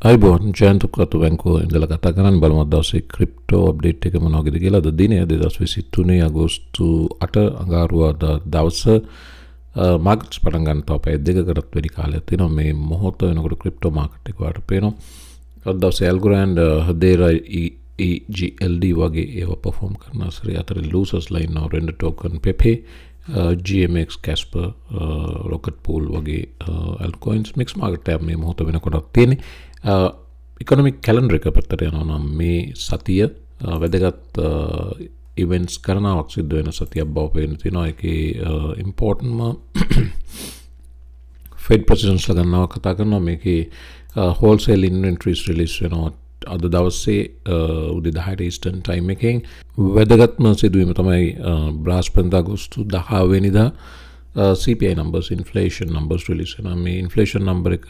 අයිබෝන් ජයන්ත උක්වත්ත බැංකුව ඉඳලා කතා කරන්නේ බලමු දවසේ ක්‍රිප්ටෝ අප්ඩේට් එක මොනවද කියලා. අද දිනය 2023 අගෝස්තු 8 අඟහරුවාදා දවස මාකට්ස් පටන් ගන්න තව පැය දෙකකටත් වැඩි කාලයක් තියෙනවා. මේ මොහොත වෙනකොට ක්‍රිප්ටෝ මාකට් එක වාට පේනවා. අද දවසේ ඇල්ගොරෑන්ඩ් හදේරා EGLD වගේ ඒවා perform කරන අතර අතර ලූසර්ස් ලයින් නව render token Pepe GMX Casper Rocket Pool වගේ altcoins mix market එක මේ මොහොත වෙනකොටත් තියෙන්නේ. ඉකොනොමික් කැලෙන්ඩර් එක පැත්තට යනවා නම් මේ සතිය වැදගත් ඉවෙන්ට්ස් කරනාවක් සිද්ධ වෙන සතියක් බව පේන තියෙනවා. ඒකේ ඉම්පෝර්ටන්ට්ම ෆෙඩ් ප්‍රෙසිඩන්ට්ස් ලා ගන්නවා කතා කරනවා. මේකේ හෝල්සේල් ඉන්වෙන්ටරිස් රිලීස් වෙනවා අද දවසේ උදේ 10ට ඊස්ටර්න් ටයිම් එකෙන්. වැදගත්ම සිදුවීම තමයි බ්‍රහස්පතින්දා අගෝස්තු 10 වෙනිදා CPI numbers, inflation numbers release වෙනවා. මේ inflation number එක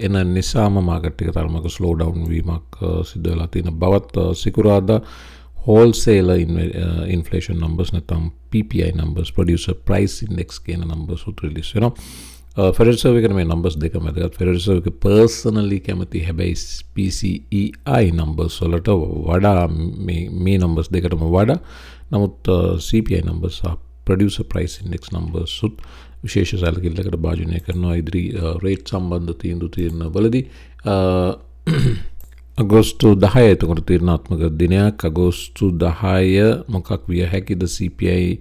එන නිසාම මාකට් එක තරමක slow down වීමක් සිදු වෙලා තියෙන බවත් සිකුරාදා wholesale inflation numbers නැත්නම් PPI numbers, producer price index කියන numbers උත් release වෙනවා. Federal Reserve එකේ මේ numbers දෙකම වැදගත්. Federal Reserve එක personally කැමති හැබැයි PCEI numbers වලට වඩා මේ numbers දෙකටම වඩා නමුත් CPI numbers producer price index numbers සුත් විශේෂ සැලකිල්ලකට භාජනය කරනවා ඉදිරි රේට් සම්බන්ධ තීන්දුව తీරන වලදී. අගෝස්තු 10 එතකොට තීරණාත්මක දිනයක්. අගෝස්තු 10 මොකක් විය හැකිද? CPI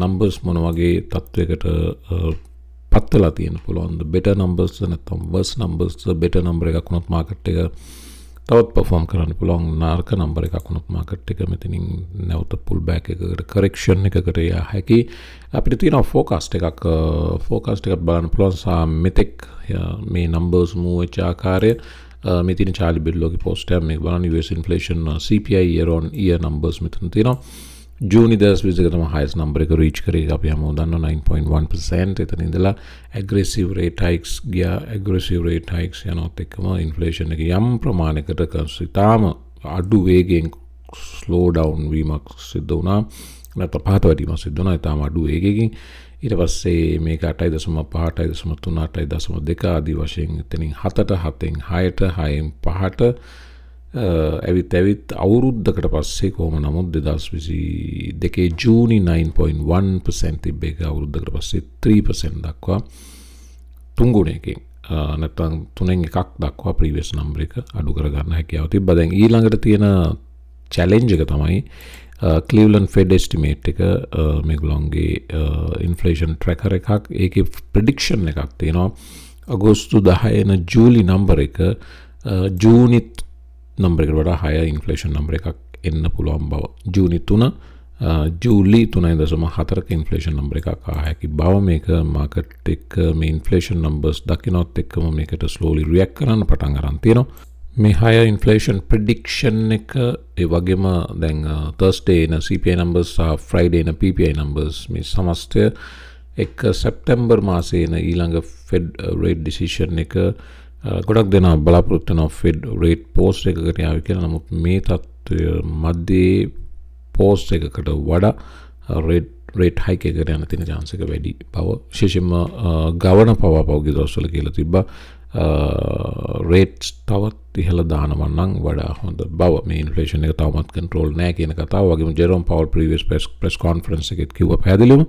numbers මොන වගේ තත්වයකට පත් වෙලා තියෙන පුළුවන්ද? better numbers නැත්නම් worse numbers? better number එකක් වුණොත් මාකට් එක තවත් perform කරන්න පුළුවන්. නරක නම්බර් එකක් වුණොත් මාකට් එක මෙතනින් නැවත pull back එකකට correction එකකට යා හැකි. අපිට තියෙනවා forecast එකක් බලන්න පුළුවන්. සා මෙතෙක් මේ numbers move වෙච්ච ආකාරය මේ තියෙන චාලි බිල්ලෝගේ post එක මේක බලන්න. US inflation CPI year on year numbers මෙතන තියෙනවා. ජූනි 2020 එක තමයි highest number එක reach කරේ. අපි හැමෝම දන්නවා 9.1%. එතන ඉඳලා aggressive rate hikes ගියා. aggressive rate hikes යනවත් එක්කම inflation එක යම් ප්‍රමාණයකට ඉතාම අඩු වේගයෙන් slow down වීමක් සිද්ධ වුණා. නැත්නම් පහත වැඩිවීමක් සිද්ධ වුණා. ඉතාම අඩු වේගයකින්. ඊට පස්සේ මේක 8.5 8.3 8.2 ආදී වශයෙන් එතනින් 7ට 7න් 6ට 6න් 5ට ඇවිත් අවුරුද්දකට පස්සේ කොහොම නමුත් 2022 ජූනි 9.1% තිබ්බ එක අවුරුද්දකට පස්සේ 3% දක්වා තුන්ගුණයකින් නැත්නම් 3න් එකක් දක්වා previous number එක අඩු කරගන්න හැකියාව තිබ්බා. දැන් ඊළඟට තියෙන challenge එක තමයි Cleveland Fed estimate එක. මේගොල්ලන්ගේ inflation tracker එකක්. ඒකේ prediction එකක් තියෙනවා. අගෝස්තු 10 එන ජූලි number එක ජූනිත් number එකට වඩා higher inflation number එකක් එන්න පුළුවන් බව. ජූනි 3 ජූලි 3.4ක inflation number එකක් ආ හැකි බව. මේක market එක මේ inflation numbers දකින්නත් එක්කම මේකට slowly react කරන්න පටන් ගන්න තියෙනවා. මේ higher inflation prediction එක ඒ වගේම දැන් Thursday එන CPI numbers සහ Friday එන PPI numbers මේ සමස්තය එක්ක සැප්තැම්බර් මාසයේ එන ඊළඟ Fed rate decision එක ගොඩක් දෙනා බලාපොරොත්තු වෙනවා Fed rate post එකකට යාවි කියලා. නමුත් මේ තත්ත්වය මැදේ post එකකට වඩා rate hike එකකට යන තියෙන chance එක වැඩි බව විශේෂයෙන්ම ගවර්නර් පවුගේ දවස්වල කියලා තිබ්බා. rates තවත් ඉහළ දානවා නම් වඩා හොඳ බව. මේ inflation එක තවමත් control නැහැ කියන කතාව වගේම Jerome Powell previous press conference එකේත් කිව්වා පැහැදිලිවම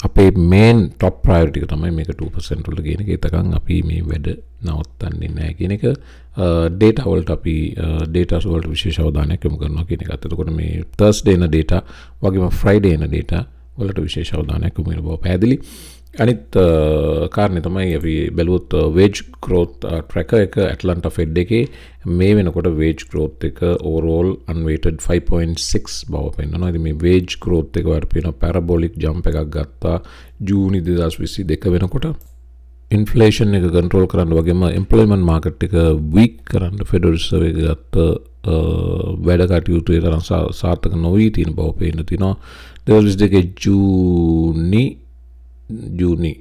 අපේ main top priority එක තමයි මේක 2% වලට ගේන එක. ඒතකන් අපි මේ වැඩ නවත්තන්නේ නැහැ කියන එක. data වලට අපි data වලට විශේෂ අවධානයක් යොමු කරනවා කියන එකත්. එතකොට මේ Thursday එන data වගේම Friday එන data වලට විශේෂ අවධානයක් යොමු වෙන බව පැහැදිලි. අනිත් කාරණේ තමයි අපි බැලුවොත් wage growth tracker එක Atlanta Fed එකේ මේ වෙනකොට wage growth එක overall unweighted 5.6 බව පෙන්නනවා. ඉතින් මේ wage growth එක වර පේන parabolic jump එකක් ගත්තා ජූනි 2022 වෙනකොට. inflation එක control කරන්න වගේම employment market එක weak කරන්න Federal Reserve එක ගත්ත වැඩ කටයුතු ඒ තරම් සාර්ථක නොවී තියෙන බව පේන්න තියෙනවා. 2022 ජූනි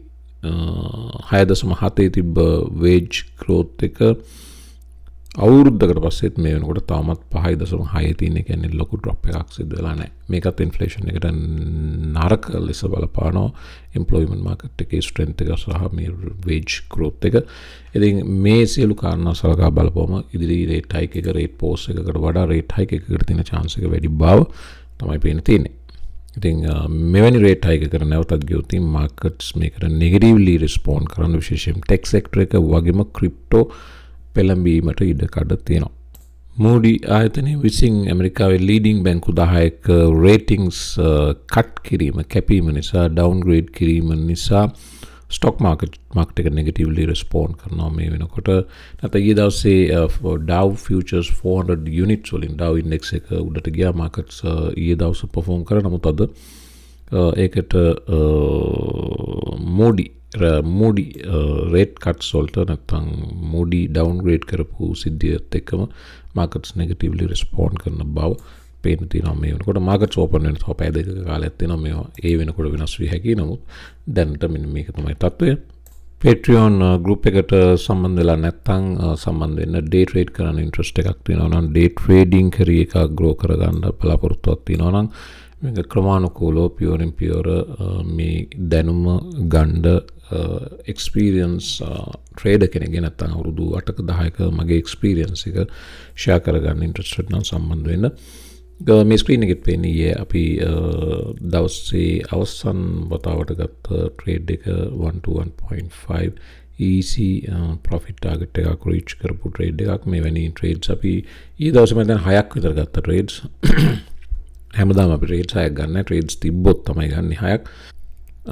6.7 තිබ්බ wage growth එක අවුරුද්දකට පස්සෙත් මේ වෙනකොට තාමත් 5.6 තියෙන. ඒ කියන්නේ ලොකු ඩ්‍රොප් එකක් සිද්ධ වෙලා නැහැ. මේකත් ඉන්ෆ්ලේෂන් එකට නරක ලෙස බලපානවා. එම්ප්ලොයිමන්ට් මාකට් එකේ ස්ට්‍රෙන්ත් එක සහ මේ වේජ් ග්‍රෝත් එක. ඉතින් මේ සියලු කාරණා සලකා බලපුවම ඉදිරි රේට් හයික් එක රේට් පෝස් එකකට වඩා රේට් හයික් එකකට තියෙන chance එක වැඩි බව තමයි පේන්න තියෙන්නේ. ඉතින් මෙවැනි රේට් හයික් එකකට නැවතත් ගියොත් මාකට්ස් මේකට නෙගටිව්ලි රෙස්පොන්ඩ් කරන විශේෂයෙන් ටෙක් සෙක්ටර් එක වගේම ක්‍රිප්ටෝ පෙළඹීමට ඉඩකඩ තියෙනවා. මූඩි ආයතනය විසින් ඇමරිකාවේ ලීඩිං බැංකු 10ක රේටින්ග්ස් කට් කිරීම කැපීම නිසා ඩවුන්ග්‍රේඩ් කිරීම නිසා ස්ටොක් මාකට් එක නෙගටිව්ලි රෙස්පොන්ඩ් කරනවා මේ වෙනකොට. නැත්නම් ඊයේ දවසේ Dow futures 400 units වලින් Dow index එක උඩට ගියා. මාකට්ස් ඊයේ දවසේ perform කරා. නමුත් අද ඒකට මූඩි රේට් කට්ස් වලට නැත්නම් මූඩි ඩවුන්ග්‍රේඩ් කරපු සිද්ධියත් එක්කම මාකට්ස් නෙගටිව්ලි රෙස්පොන්ඩ් කරන බව පේන්න තියෙනවා මේ වෙනකොට. මාකට්ස් ඕපන් වෙන තව පැය දෙකක කාලයක් තියෙනවා මේවා ඒ වෙනකොට වෙනස් වී හැකියි. නමුත් දැනට මෙන්න මේක තමයි තත්ත්වය. Patreon group එකට සම්බන්ධ වෙලා නැත්නම් සම්බන්ධ වෙන්න ඩේ ට්‍රේඩ් කරන්න ඉන්ට්‍රස්ට් එකක් තියෙනවා නම් ඩේ ට්‍රේඩින් කැරිය එකක් ග්‍රෝ කරගන්න බලාපොරොත්තුවක් තියෙනවා නම් මේක ක්‍රමානුකූලව පියවරෙන් පියවර මේ දැනුම ගන්න එක්ස්පීරියන්ස් ට්‍රේඩර් කෙනෙක් නැත්නම් අවුරුදු 8ක 10ක මගේ එක්ස්පීරියන්ස් එක ෂෙයා කරගන්න ඉන්ට්‍රස්ටඩ් නම් සම්බන්ධ වෙන්න. මේ ස්ක්‍රීන් එකෙත් පේන්නේ අපි දවසේ අවසන් වතාවට ගත්ත ට්‍රේඩ් එක 1 to 1.5 easy profit target එකක් රීච් කරපු ට්‍රේඩ් එකක්. මෙවැනි ට්‍රේඩ්ස් අපි ඊයේ දවසේ මම දැන් 6ක් විතර ගත්ත ට්‍රේඩ්ස්. හැමදාම අපි ට්‍රේඩ්ස් 6ක් ගන්න. ට්‍රේඩ්ස් තිබ්බොත් තමයි ගන්න 6ක්.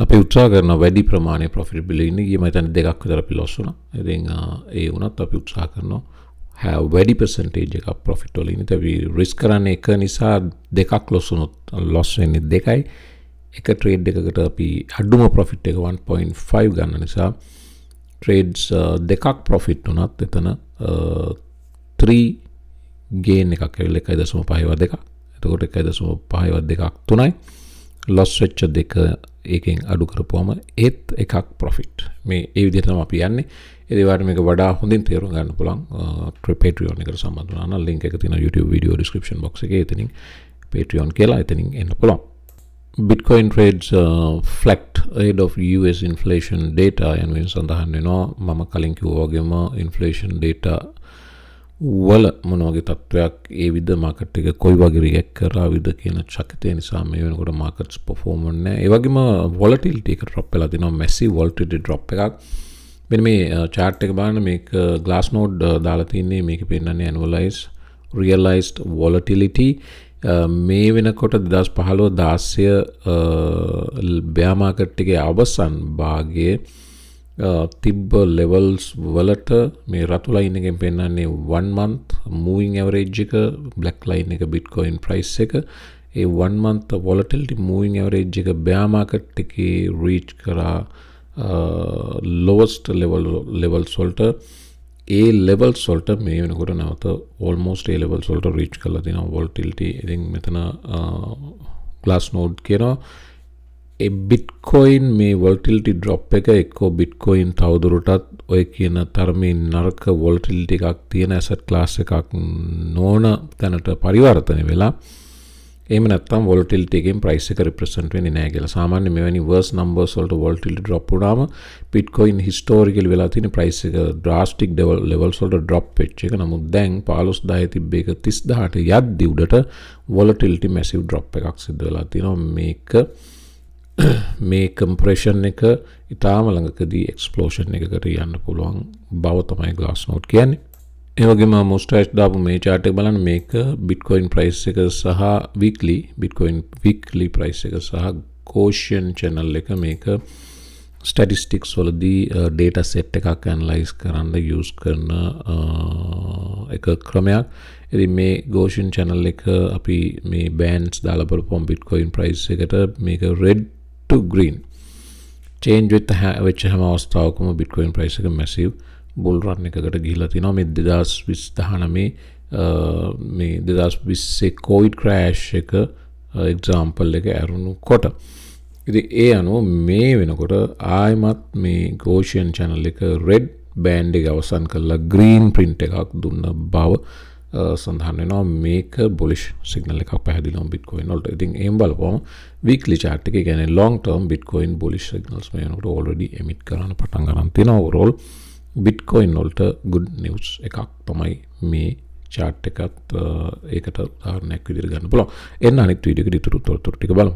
අපි උත්සාහ කරන වැඩි ප්‍රමාණයේ ප්‍රොෆිටබිලිටි ඉන්නේ. ඊයේ මම හිතන්නේ 2ක් විතර අපි ලොස් වුණා. ඉතින් ඒ වුණත් අපි උත්සාහ කරනවා වැඩි percentage එකක් ප්‍රොෆිට් වල ඉන්නේ. අපි රිස්ක් කරන්නේ එක නිසා 2ක් ලොස් වුණොත් ලොස් වෙන්නේ 2යි. එක ට්‍රේඩ් එකකට අපි අඩුම ප්‍රොෆිට් එක 1.5 ගන්න නිසා ට්‍රේඩ්ස් 2ක් ප්‍රොෆිට් වුණත් එතන 3 ගේන් එකක් ඇවිල්ලා 1.5 එතකොට 1.5 3යි. ලොස් වෙච්ච දෙක ඒකෙන් අඩු කරපුවම ඒත් එකක් ප්‍රොෆිට්. මේ ඒ විදිහට තමයි අපි යන්නේ. ඒ වගේම මේක වඩා හොඳින් තේරුම් ගන්න පුළුවන් Patreon එකට සම්බන්ධ වුණා නම් link එක තියෙනවා YouTube video description box එකේ. එතනින් Patreon කියලා එතනින් එන්න පුළුවන්. Bitcoin trades flagged ahead of US inflation data යනුවෙන් සඳහන් වෙනවා. මම කලින් කිව්වා වගේම inflation data වල මොන වගේ තත්ත්වයක් ඒ විදිහ මාකට් එක කොයි වගේ රියැක්ට් කරාවිද කියන චකිතය නිසා මේ වෙනකොට මාකට්ස් perform වෙන්නේ නැහැ. ඒ වගේම volatility එක drop වෙලා තිනවා. massive volatility drop එකක්. මෙන්න මේ chart එක බලන්න මේක Glassnode දාලා තින්නේ. මේකේ පෙන්නන්නේ annualized realized volatility මේ වෙනකොට 2015 bear market එකේ අවසන් භාගයේ තිබ්බ levels වලට මේ රතු line එකෙන් පෙන්නන්නේ 1 month moving average එක, black line එක bitcoin price එක. ඒ 1 month volatility moving average එක bear market එකේ reach කරා lowest levels වලට. ඒ levels වලට මේ වෙනකොට නැවත almost ඒ levels වලට reach කරලා තියෙනවා volatility. ඉතින් මෙතන Glassnode කියනවා ඒ bitcoin මේ volatility drop එක එක්කෝ bitcoin තවදුරටත් ඔය කියන තරමේ නරක volatility එකක් තියෙන asset class එකක් නොවන තැනට පරිවර්තනය වෙලා එහෙම නැත්නම් volatility එකෙන් price එක represent වෙන්නේ නැහැ කියලා. සාමාන්‍යයෙන් මෙවැනි worst numbers වලට volatility drop වුණාම bitcoin historically වෙලා තියෙන price එක drastic levels වලට drop වෙච්ච එක. නමුත් දැන් 15000 තිබ්බ එක 30000ට යද්දි උඩට volatility massive drop එකක් සිද්ධ වෙලා තියෙනවා. මේ compression එක ඊටාම ළඟකදී explosion එකකට යන්න පුළුවන් බව තමයි Glassnode කියන්නේ. ඒ වගේම mustache දාපු මේ chart එක බලන්න මේක bitcoin price එක සහ bitcoin weekly price එක සහ Gaussian channel එක මේක statistics වලදී data set එකක් analyze කරන්න use කරන එක ක්‍රමයක්. ඉතින් මේ Gaussian channel එක අපි මේ bands දාලා බලපුවම bitcoin price එකට මේක red to green change with which හැම අවස්ථාවකම bitcoin price එක massive bull run එකකට ගිහිලා තිනවා. මේ 2019 මේ 2020 covid crash එක example එක අරුණු කොට. ඉතින් ඒ අනුව මේ වෙනකොට ආයමත් මේ Gaussian channel එක red බෑන්ඩ් එක අවසන් කරලා ග්‍රීන් ප්‍රින්ට් එකක් දුන්න බව සඳහන් වෙනවා. මේක බුලිෂ් සිග්නල් එකක් පැහැදිලිවම Bitcoin වලට. ඉතින් එහෙම බලපුවම weekly chart එකේ කියන්නේ long term Bitcoin bullish signals මේ වෙනකොට already emit කරන්න පටන් ගන්න තියෙනවා. overall Bitcoin වලට good news එකක් තමයි මේ chart එකත් ඒකට උදාහරණයක් විදිහට ගන්න පුළුවන්. එන්න අනිත් වීඩියෝ එකේ ඉතුරු තොරතුරු ටික බලමු.